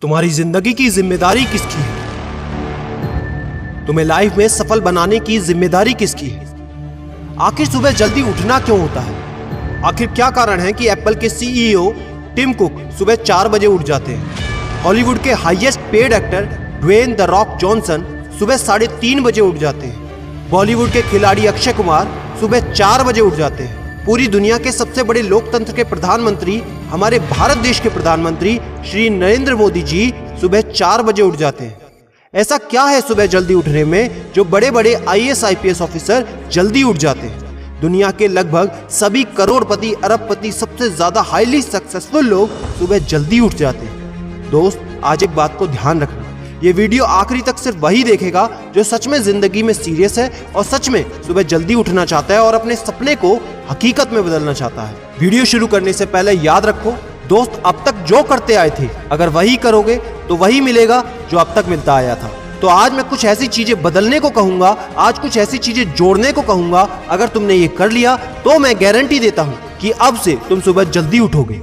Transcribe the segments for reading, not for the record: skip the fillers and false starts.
तुम्हारी जिंदगी की जिम्मेदारी किसकी है? तुम्हें लाइफ में सफल बनाने की जिम्मेदारी किसकी है? आखिर सुबह जल्दी उठना क्यों होता है? आखिर क्या कारण है कि एप्पल के सीईओ टिम कुक सुबह 4 बजे उठ जाते हैं? हॉलीवुड के highest paid actor Dwayne the Rock Johnson सुबह 3:30 बजे उठ जाते हैं। बॉलीवुड के खिलाड़ी अक्षय कुमार सुबह 4 बजे उठ जाते हैं। पूरी दुनिया के सबसे बड़े लोकतंत्र के प्रधानमंत्री, हमारे भारत देश के प्रधानमंत्री श्री नरेंद्र मोदी जी सुबह 4 बजे उठ जाते हैं। ऐसा क्या है सुबह जल्दी उठने में जो बड़े बड़े आईएएस आईपीएस ऑफिसर जल्दी उठ जाते हैं? दुनिया के लगभग सभी करोड़पति, अरबपति, सबसे ज्यादा हाईली सक्सेसफुल लोग सुबह जल्दी उठ जाते हैं। दोस्त, आज एक बात को ध्यान रखना, ये वीडियो आखिरी तक सिर्फ वही देखेगा जो सच में जिंदगी में सीरियस है और सच में सुबह जल्दी उठना चाहता है और अपने सपने को हकीकत में बदलना चाहता है। वीडियो शुरू करने से पहले याद रखो दोस्त, अब तक जो करते आए थे अगर वही करोगे तो वही मिलेगा जो अब तक मिलता आया था। तो आज मैं कुछ ऐसी चीजें बदलने को कहूंगा, आज कुछ ऐसी चीजें जोड़ने को कहूंगा। अगर तुमने ये कर लिया तो मैं गारंटी देता हूं कि अब से तुम सुबह जल्दी उठोगे।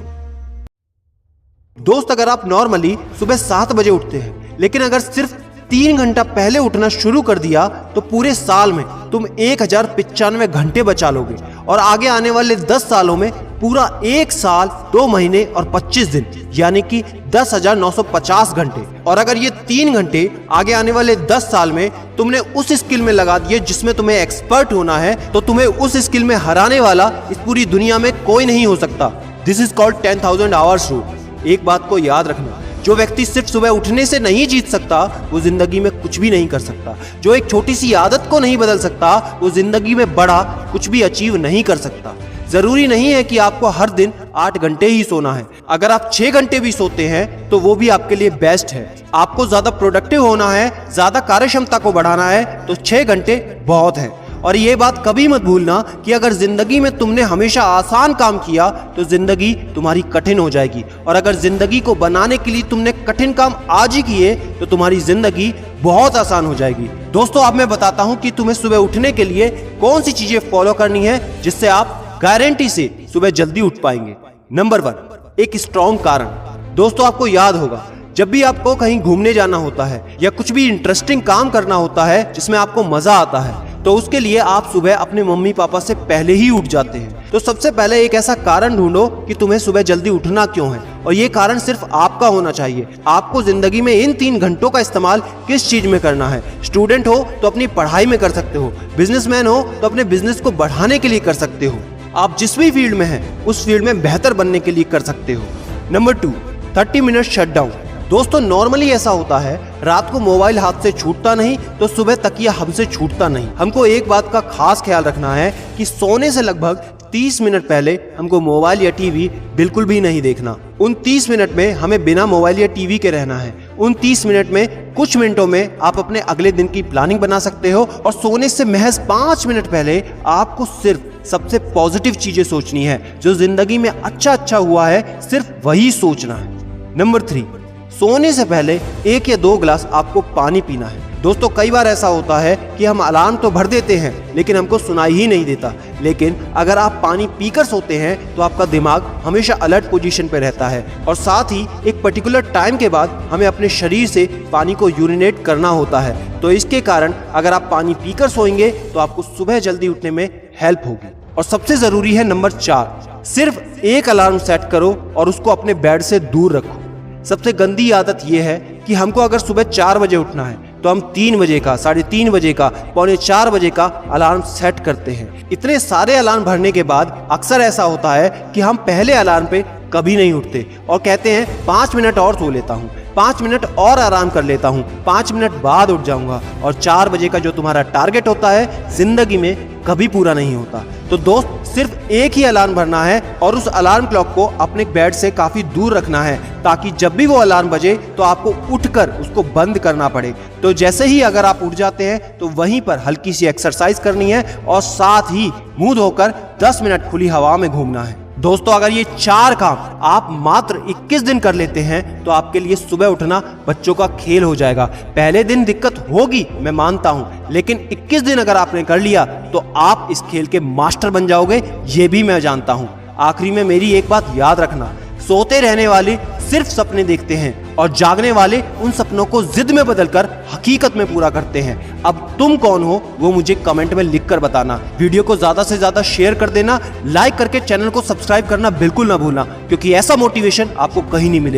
दोस्त, अगर आप नॉर्मली सुबह 7 बजे उठते हैं लेकिन अगर सिर्फ 3 घंटा पहले उठना शुरू कर दिया तो पूरे साल में तुम 1095 घंटे बचा लोगे और आगे आने वाले 10 सालों में पूरा 1 साल 2 महीने और 25 दिन यानी कि 10,950 घंटे। और अगर ये 3 घंटे आगे आने वाले 10 साल में तुमने उस स्किल में लगा दिए जिसमें तुम्हें एक्सपर्ट होना है तो तुम्हें उस स्किल में हराने वाला इस पूरी दुनिया में कोई नहीं हो सकता। This is called 10,000 hours rule. एक बात को याद रखना, जो व्यक्ति सिर्फ सुबह उठने से नहीं जीत सकता वो जिंदगी में कुछ भी नहीं कर सकता। जो एक छोटी सी आदत को नहीं बदल सकता वो जिंदगी में बड़ा कुछ भी अचीव नहीं कर सकता। जरूरी नहीं है कि आपको हर दिन 8 घंटे ही सोना है। अगर आप 6 घंटे भी सोते हैं तो वो भी आपके लिए बेस्ट है। आपको ज्यादा प्रोडक्टिव होना है, ज्यादा कार्यक्षमता को बढ़ाना है तो 6 घंटे बहुत है। और ये बात कभी मत भूलना कि अगर जिंदगी में तुमने हमेशा आसान काम किया तो जिंदगी तुम्हारी कठिन हो जाएगी और अगर जिंदगी को बनाने के लिए तुमने कठिन काम आज ही किए तो तुम्हारी जिंदगी बहुत आसान हो जाएगी। दोस्तों, अब मैं बताता हूं कि तुम्हें सुबह उठने के लिए कौन सी चीजें फॉलो करनी है जिससे आप गारंटी से सुबह जल्दी उठ पाएंगे। नंबर 1, एक स्ट्रॉन्ग कारण। दोस्तों, आपको याद होगा जब भी आपको कहीं घूमने जाना होता है या कुछ भी इंटरेस्टिंग काम करना होता है जिसमें आपको मजा आता है तो उसके लिए आप सुबह अपने मम्मी पापा से पहले ही उठ जाते हैं। तो सबसे पहले एक ऐसा कारण ढूंढो कि तुम्हें सुबह जल्दी उठना क्यों है और ये कारण सिर्फ आपका होना चाहिए। आपको जिंदगी में इन 3 घंटों का इस्तेमाल किस चीज में करना है? स्टूडेंट हो तो अपनी पढ़ाई में कर सकते हो, बिजनेसमैन हो तो अपने बिजनेस को बढ़ाने के लिए कर सकते हो, आप जिस भी फील्ड में हैं उस फील्ड में बेहतर बनने के लिए कर सकते हो। Number 2, 30 minute shutdown. दोस्तों, नॉर्मली ऐसा होता है रात को मोबाइल हाथ से छूटता नहीं तो सुबह तकिया हमसे छूटता नहीं। हमको एक बात का खास ख्याल रखना है कि सोने से लगभग 30 मिनट पहले हमको मोबाइल या टीवी बिल्कुल भी नहीं देखना। उन 30 मिनट में हमें बिना मोबाइल या टीवी के रहना है। उन 30 मिनट में कुछ मिनटों में आप अपने अगले दिन की प्लानिंग बना सकते हो और सोने से महज 5 मिनट पहले आपको सिर्फ सबसे पॉजिटिव चीजें सोचनी है। जो जिंदगी में अच्छा हुआ है सिर्फ वही सोचना है। नंबर 3, सोने से पहले 1 या 2 गिलास आपको पानी पीना है। दोस्तों, कई बार ऐसा होता है कि हम अलार्म तो भर देते हैं लेकिन हमको सुनाई ही नहीं देता। लेकिन अगर आप पानी पीकर सोते हैं तो आपका दिमाग हमेशा अलर्ट पोजीशन पे रहता है और साथ ही एक पर्टिकुलर टाइम के बाद हमें अपने शरीर से पानी को यूरिनेट करना होता है। तो इसके कारण अगर आप पानी पीकर सोएंगे तो आपको सुबह जल्दी उठने में हेल्प होगी। और सबसे जरूरी है नंबर 4, सिर्फ एक अलार्म सेट करो और उसको अपने बेड से दूर रखो। सबसे गंदी आदत यह है कि हमको अगर सुबह 4 बजे उठना है तो हम 3 बजे का, 3:30 बजे का, 3:45 बजे का अलार्म सेट करते हैं। इतने सारे अलार्म भरने के बाद अक्सर ऐसा होता है कि हम पहले अलार्म पे कभी नहीं उठते और कहते हैं 5 मिनट और सो लेता हूँ, 5 मिनट और आराम कर लेता हूँ, 5 मिनट बाद उठ जाऊंगा। और 4 बजे का जो तुम्हारा टारगेट होता है जिंदगी में कभी पूरा नहीं होता। तो दोस्त, सिर्फ एक ही अलार्म भरना है और उस अलार्म क्लॉक को अपने बेड से काफी दूर रखना है ताकि जब भी वो अलार्म बजे तो आपको उठकर उसको बंद करना पड़े। तो जैसे ही अगर आप उठ जाते हैं तो वहीं पर हल्की सी एक्सरसाइज करनी है और साथ ही मुंह धोकर 10 मिनट खुली हवा में घूमना है। दोस्तों, अगर ये 4 काम आप मात्र 21 दिन कर लेते हैं तो आपके लिए सुबह उठना बच्चों का खेल हो जाएगा। पहले दिन दिक्कत होगी, मैं मानता हूं, लेकिन 21 दिन अगर आपने कर लिया तो आप इस खेल के मास्टर बन जाओगे, ये भी मैं जानता हूं। आखिरी में मेरी एक बात याद रखना, सोते रहने वाले सिर्फ सपने देखते हैं और जागने वाले उन सपनों को जिद में बदलकर हकीकत में पूरा करते हैं। अब तुम कौन हो वो मुझे कमेंट में लिखकर बताना। वीडियो को ज्यादा से ज्यादा शेयर कर देना, लाइक करके चैनल को सब्सक्राइब करना बिल्कुल ना भूलना, क्योंकि ऐसा मोटिवेशन आपको कहीं नहीं मिलेगा।